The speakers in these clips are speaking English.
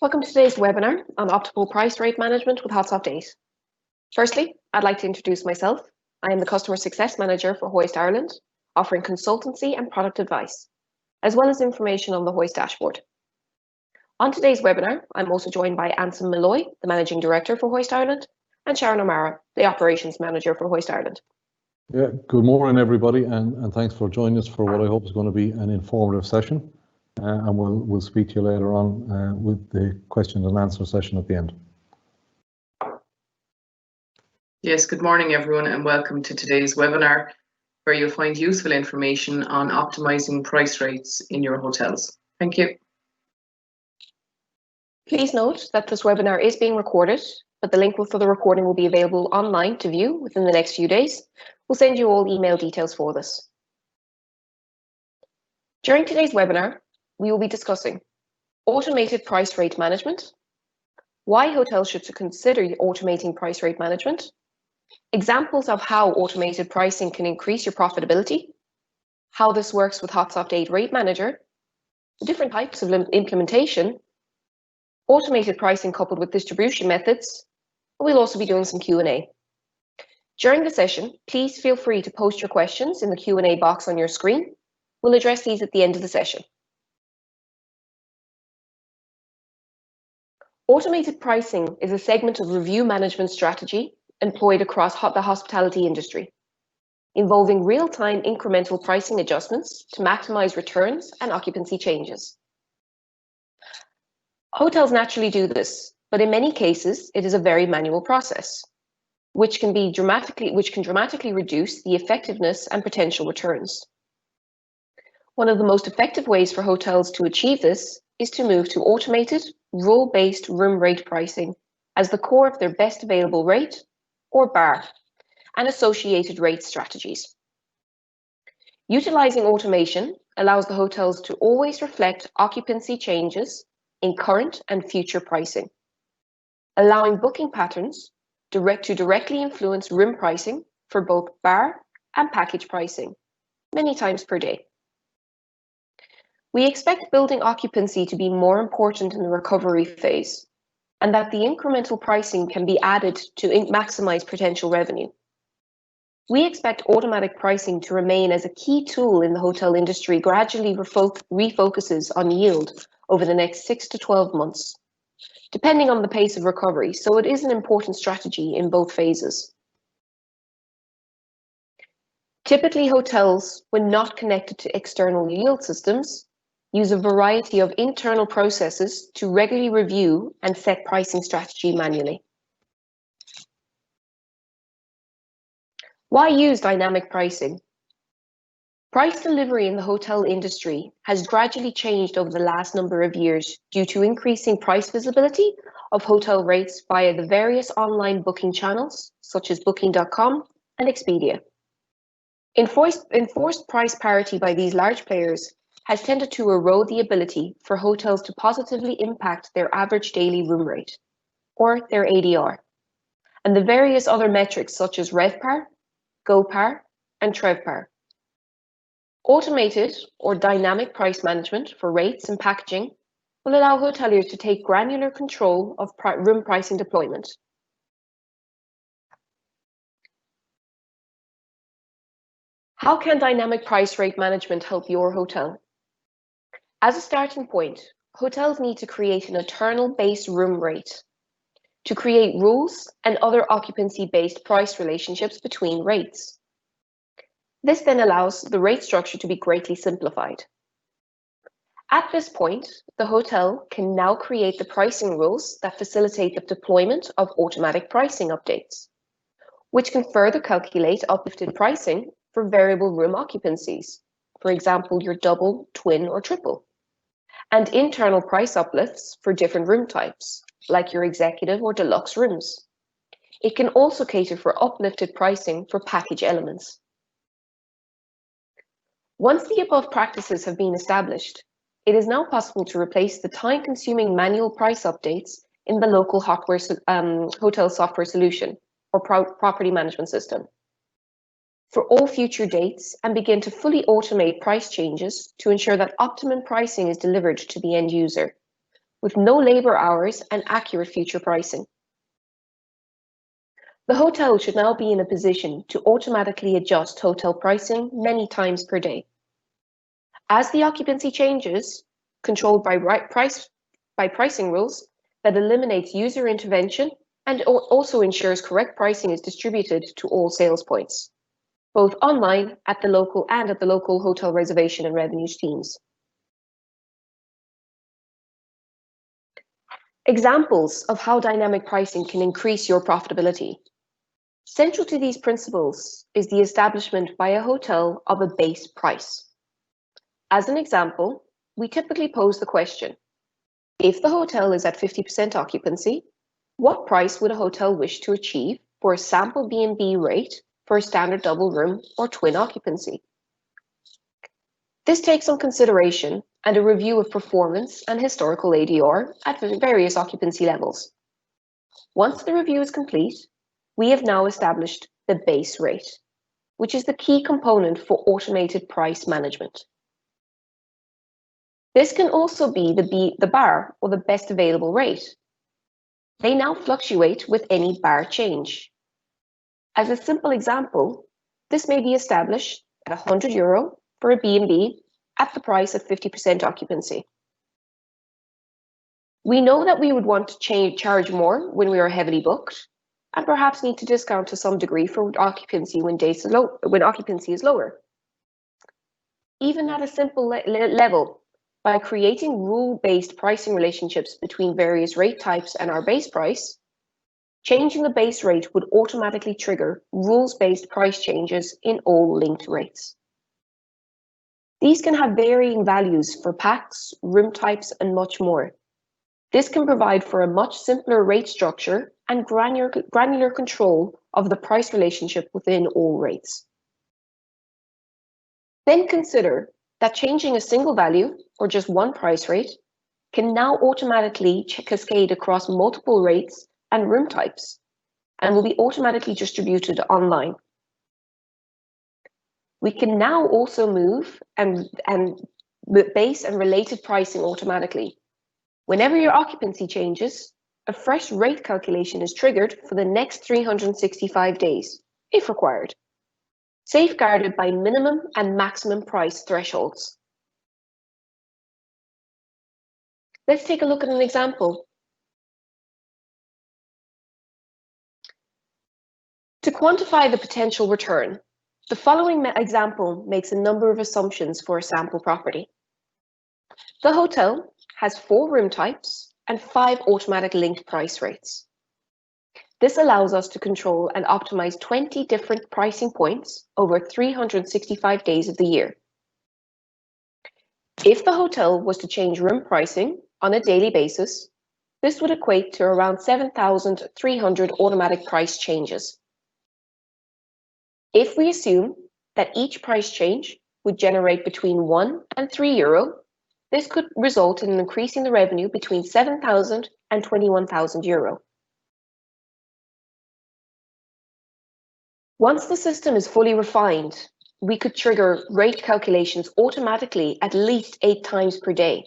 Welcome to today's webinar on optimal price rate management with HotSoft 8. Firstly, I'd like to introduce myself. I am the Customer Success Manager for Hoist Ireland, offering consultancy and product advice, as well as information on the Hoist dashboard. On today's webinar, I'm also joined by Anson Malloy, the Managing Director for Hoist Ireland, and Sharon O'Mara, the Operations Manager for Hoist Ireland. Yeah, good morning, everybody, and thanks for joining us for what I hope is going to be an informative session. And we'll speak to you later on with the question and answer session at the end. Yes, good morning, everyone, and welcome to today's webinar, where you'll find useful information on optimizing price rates in your hotels. Thank you. Please note that this webinar is being recorded, but the link for the recording will be available online to view within the next few days. We'll send you all email details for this. During today's webinar, we will be discussing automated price rate management, why hotels should consider automating price rate management, examples of how automated pricing can increase your profitability, how this works with HotSoft 8 RateManager, the different types of implementation, automated pricing coupled with distribution methods, and we'll also be doing some Q&A. During the session, please feel free to post your questions in the Q&A box on your screen. We'll address these at the end of the session. Automated pricing is a segment of review management strategy employed across the hospitality industry, involving real-time incremental pricing adjustments to maximize returns and occupancy changes. Hotels naturally do this, but in many cases, it is a very manual process, which can dramatically reduce the effectiveness and potential returns. One of the most effective ways for hotels to achieve this is to move to automated, rule-based room rate pricing as the core of their best available rate, or BAR, and associated rate strategies. Utilizing automation allows the hotels to always reflect occupancy changes in current and future pricing, allowing booking patterns to directly influence room pricing for both BAR and package pricing, many times per day. We expect building occupancy to be more important in the recovery phase, and that the incremental pricing can be added to maximize potential revenue. We expect automatic pricing to remain as a key tool in the hotel industry gradually refocuses on yield over the next 6 to 12 months, depending on the pace of recovery, so it is an important strategy in both phases. Typically, hotels, when not connected to external yield systems, use a variety of internal processes to regularly review and set pricing strategy manually. Why use dynamic pricing? Price delivery in the hotel industry has gradually changed over the last number of years due to increasing price visibility of hotel rates via the various online booking channels, such as Booking.com and Expedia. Enforced price parity by these large players has tended to erode the ability for hotels to positively impact their average daily room rate, or their ADR, and the various other metrics such as RevPAR, GoPAR, and TrevPAR. Automated or dynamic price management for rates and packaging will allow hoteliers to take granular control of room pricing deployment. How can dynamic price rate management help your hotel? As a starting point, hotels need to create an internal base room rate to create rules and other occupancy-based price relationships between rates. This then allows the rate structure to be greatly simplified. At this point, the hotel can now create the pricing rules that facilitate the deployment of automatic pricing updates, which can further calculate uplifted pricing for variable room occupancies, for example, your double, twin, or triple, and internal price uplifts for different room types, like your executive or deluxe rooms. It can also cater for uplifted pricing for package elements. Once the above practices have been established, it is now possible to replace the time-consuming manual price updates in the local hotel software solution, or property management system, for all future dates, and begin to fully automate price changes to ensure that optimum pricing is delivered to the end user, with no labor hours and accurate future pricing. The hotel should now be in a position to automatically adjust hotel pricing many times per day. As the occupancy changes, controlled by pricing rules that eliminates user intervention and also ensures correct pricing is distributed to all sales points, both online at the local hotel reservation and revenues teams. Examples of how dynamic pricing can increase your profitability. Central to these principles is the establishment by a hotel of a base price. As an example, we typically pose the question, if the hotel is at 50% occupancy, what price would a hotel wish to achieve for a sample B&B rate for a standard double room or twin occupancy? This takes on consideration and a review of performance and historical ADR at various occupancy levels. Once the review is complete, we have now established the base rate, which is the key component for automated price management. This can also be the bar or the best available rate. They now fluctuate with any bar change. As a simple example, this may be established at €100 for a B&B at the price of 50% occupancy. We know that we would want to charge more when we are heavily booked, and perhaps need to discount to some degree for occupancy when occupancy is lower. Even at a simple level, by creating rule-based pricing relationships between various rate types and our base price, changing the base rate would automatically trigger rules-based price changes in all linked rates. These can have varying values for packs, room types, and much more. This can provide for a much simpler rate structure and granular control of the price relationship within all rates. Then consider that changing a single value or just one price rate can now automatically cascade across multiple rates and room types and will be automatically distributed online. We can now also move and base and related pricing automatically. Whenever your occupancy changes, a fresh rate calculation is triggered for the next 365 days, if required, safeguarded by minimum and maximum price thresholds. Let's take a look at an example. To quantify the potential return, the following example makes a number of assumptions for a sample property. The hotel has 4 room types and 5 automatic linked price rates. This allows us to control and optimize 20 different pricing points over 365 days of the year. If the hotel was to change room pricing on a daily basis, this would equate to around 7,300 automatic price changes. If we assume that each price change would generate between €1 and €3, this could result in increasing the revenue between €7,000 and €21,000. Once the system is fully refined, we could trigger rate calculations automatically at least 8 times per day.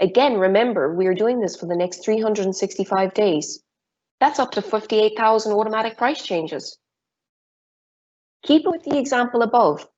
Again, remember, we are doing this for the next 365 days. That's up to 58,000 automatic price changes. Keep it with the example above,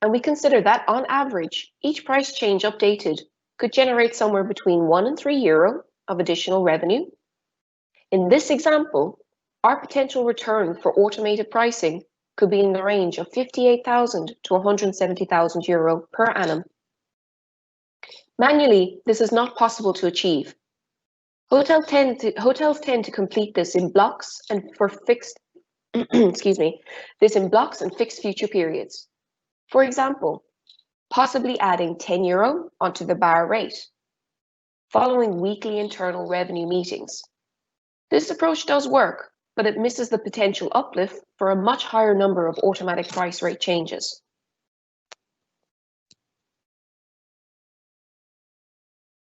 and we consider that on average, each price change updated could generate somewhere between €1 and €3 of additional revenue. In this example, our potential return for automated pricing could be in the range of 58,000 to 170,000 euro per annum. Manually, this is not possible to achieve. Hotels tend to complete this in blocks and for fixed blocks and fixed future periods. For example, possibly adding €10 onto the bar rate, following weekly internal revenue meetings. This approach does work, but it misses the potential uplift for a much higher number of automatic price rate changes.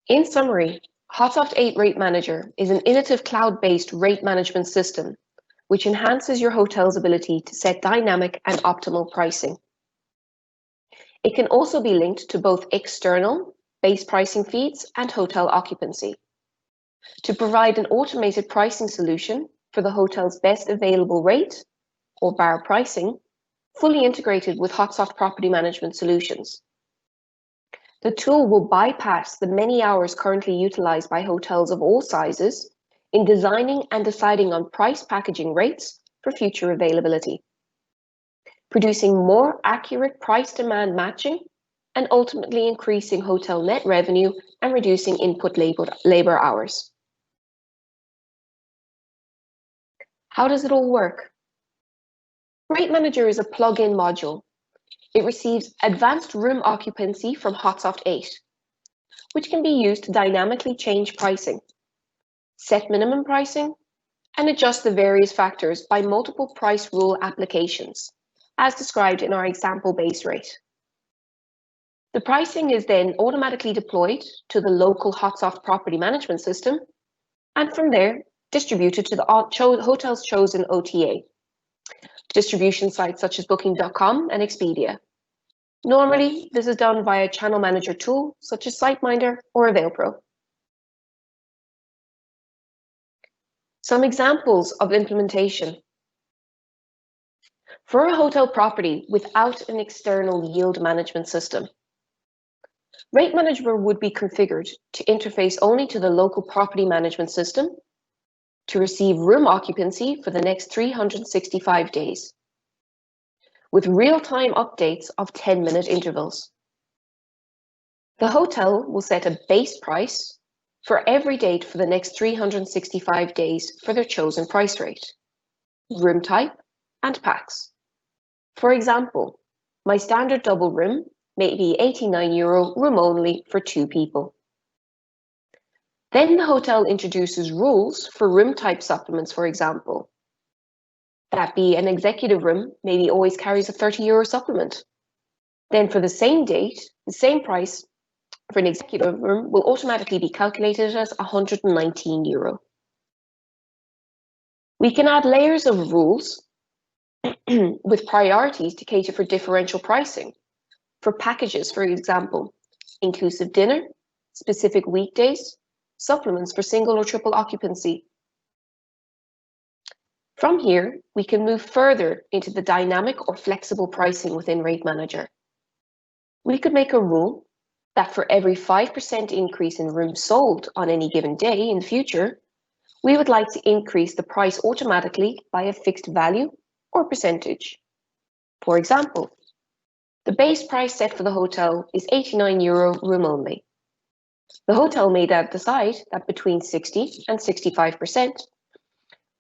In summary, HotSoft 8 RateManager is an innovative cloud-based rate management system which enhances your hotel's ability to set dynamic and optimal pricing. It can also be linked to both external base pricing feeds and hotel occupancy. to provide an automated pricing solution for the hotel's best available rate, or bar pricing, fully integrated with HotSoft Property Management Solutions. The tool will bypass the many hours currently utilized by hotels of all sizes in designing and deciding on price packaging rates for future availability, producing more accurate price-demand matching and ultimately increasing hotel net revenue and reducing input labor hours. How does it all work? RateManager is a plug-in module. It receives advanced room occupancy from HotSoft 8, which can be used to dynamically change pricing, set minimum pricing, and adjust the various factors by multiple price rule applications, as described in our example base rate. The pricing is then automatically deployed to the local HotSoft Property Management System, and from there, distributed to the hotel's chosen OTA, distribution sites such as Booking.com and Expedia. Normally, this is done via channel manager tool such as SiteMinder or AvailPro. Some examples of implementation. For a hotel property without an external yield management system, RateManager would be configured to interface only to the local property management system to receive room occupancy for the next 365 days, with real-time updates of 10-minute intervals. The hotel will set a base price for every date for the next 365 days for their chosen price rate, room type, and packs. For example, my standard double room may be €89 room only for 2 people. Then the hotel introduces rules for room type supplements, for example. That be an executive room maybe always carries a €30 supplement. Then for the same date, the same price for an executive room will automatically be calculated as €119. We can add layers of rules with priorities to cater for differential pricing. For packages, for example, inclusive dinner, specific weekdays, supplements for single or triple occupancy. From here, we can move further into the dynamic or flexible pricing within RateManager. We could make a rule that for every 5% increase in rooms sold on any given day in the future, we would like to increase the price automatically by a fixed value or percentage. For example, the base price set for the hotel is €89 room only. The hotel may decide that between 60 and 65%,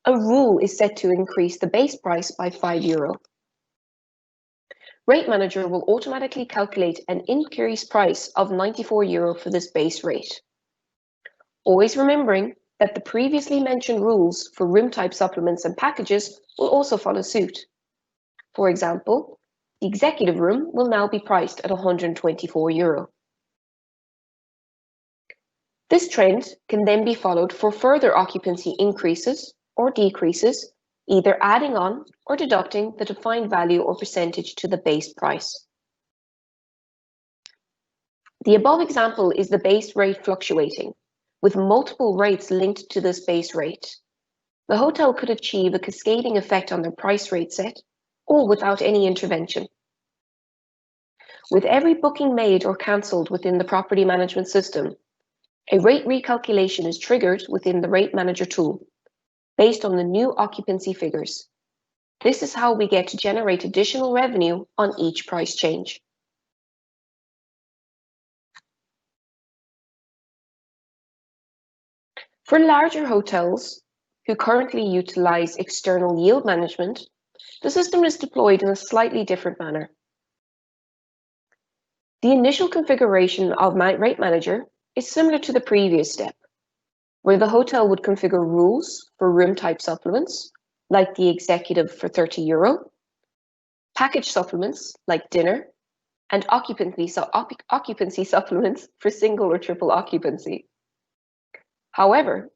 a rule is set to increase the base price by €5. RateManager will automatically calculate an increased price of €94 for this base rate. Always remembering that the previously mentioned rules for room type supplements and packages will also follow suit. For example, the executive room will now be priced at €124. This trend can then be followed for further occupancy increases or decreases, either adding on or deducting the defined value or percentage to the base price. The above example is the base rate fluctuating, with multiple rates linked to this base rate. The hotel could achieve a cascading effect on their price rate set, all without any intervention. With every booking made or cancelled within the property management system, a rate recalculation is triggered within the RateManager tool, based on the new occupancy figures. This is how we get to generate additional revenue on each price change. For larger hotels who currently utilize external yield management, the system is deployed in a slightly different manner. The initial configuration of RateManager is similar to the previous step, where the hotel would configure rules for room type supplements, like the executive for €30, package supplements like dinner, and occupancy supplements for single or triple occupancy. However,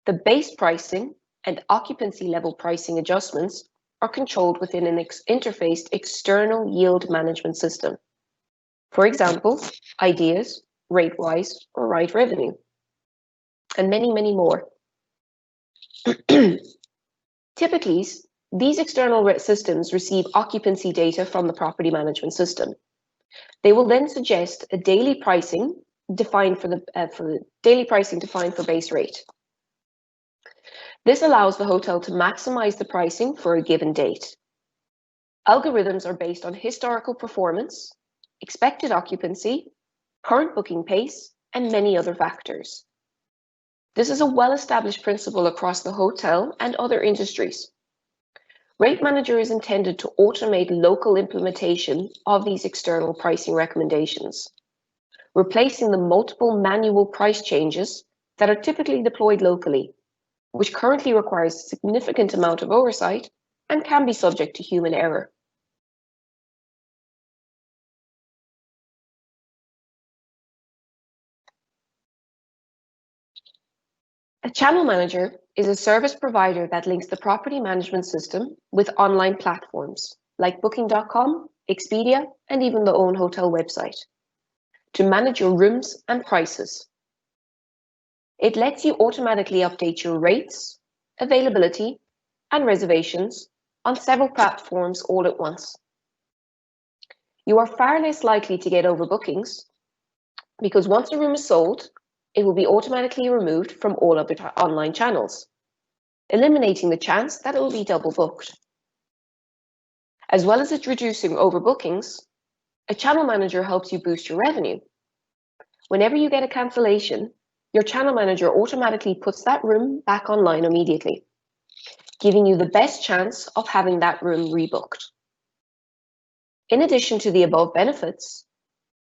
the base pricing and occupancy level pricing adjustments are controlled within an interfaced external yield management system. For example, ideas, RateWise, or Right Revenue. and many, many more. Typically, these external systems receive occupancy data from the property management system. They will then suggest a daily pricing defined for base rate. This allows the hotel to maximize the pricing for a given date. Algorithms are based on historical performance, expected occupancy, current booking pace, and many other factors. This is a well-established principle across the hotel and other industries. RateManager is intended to automate local implementation of these external pricing recommendations, replacing the multiple manual price changes that are typically deployed locally, which currently requires a significant amount of oversight and can be subject to human error. A channel manager is a service provider that links the property management system with online platforms like Booking.com, Expedia, and even the own hotel website to manage your rooms and prices. It lets you automatically update your rates, availability, and reservations on several platforms all at once. You are far less likely to get overbookings because once a room is sold, it will be automatically removed from all other online channels, eliminating the chance that it will be double booked. As well as it reducing overbookings, a channel manager helps you boost your revenue. Whenever you get a cancellation, your channel manager automatically puts that room back online immediately, giving you the best chance of having that room rebooked. In addition to the above benefits,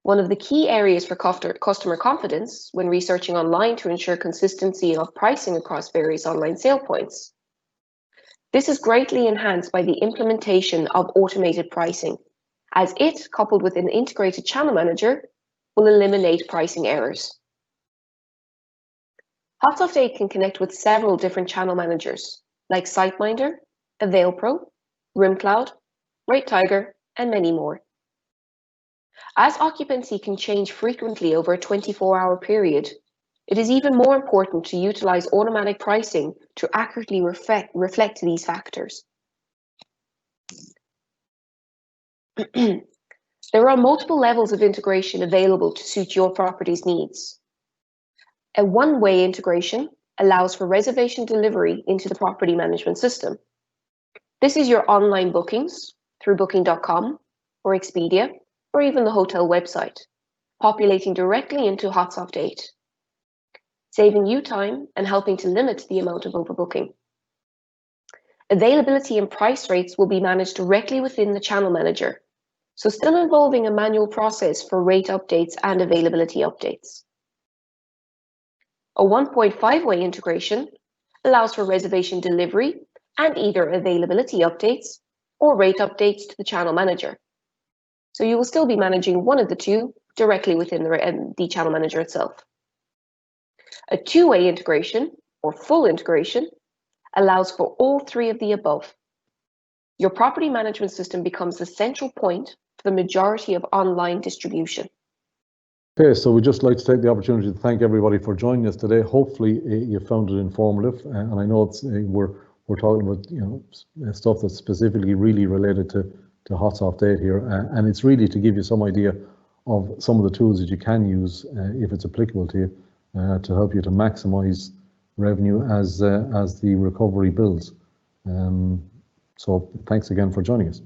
one of the key areas for customer confidence when researching online to ensure consistency of pricing across various online sale points. This is greatly enhanced by the implementation of automated pricing, as it, coupled with an integrated channel manager, will eliminate pricing errors. HotSoft 8 can connect with several different channel managers, like SiteMinder, AvailPro, RoomCloud, RateTiger, and many more. As occupancy can change frequently over a 24-hour period, it is even more important to utilize automatic pricing to accurately reflect these factors. There are multiple levels of integration available to suit your property's needs. A one-way integration allows for reservation delivery into the property management system. This is your online bookings through Booking.com or Expedia, or even the hotel website, populating directly into HotSoft 8, saving you time and helping to limit the amount of overbooking. Availability and price rates will be managed directly within the channel manager, so still involving a manual process for rate updates and availability updates. A 1.5-way integration allows for reservation delivery and either availability updates or rate updates to the channel manager. So you will still be managing one of the two directly within the channel manager itself. A two-way integration, or full integration, allows for all three of the above. Your property management system becomes the central point for the majority of online distribution. Okay, so we'd just like to take the opportunity to thank everybody for joining us today. Hopefully you found it informative, and I know it's, we're talking about stuff that's specifically really related to HotSoft 8 here, and it's really to give you some idea of some of the tools that you can use if it's applicable to you to help you to maximize revenue as the recovery builds. So thanks again for joining us.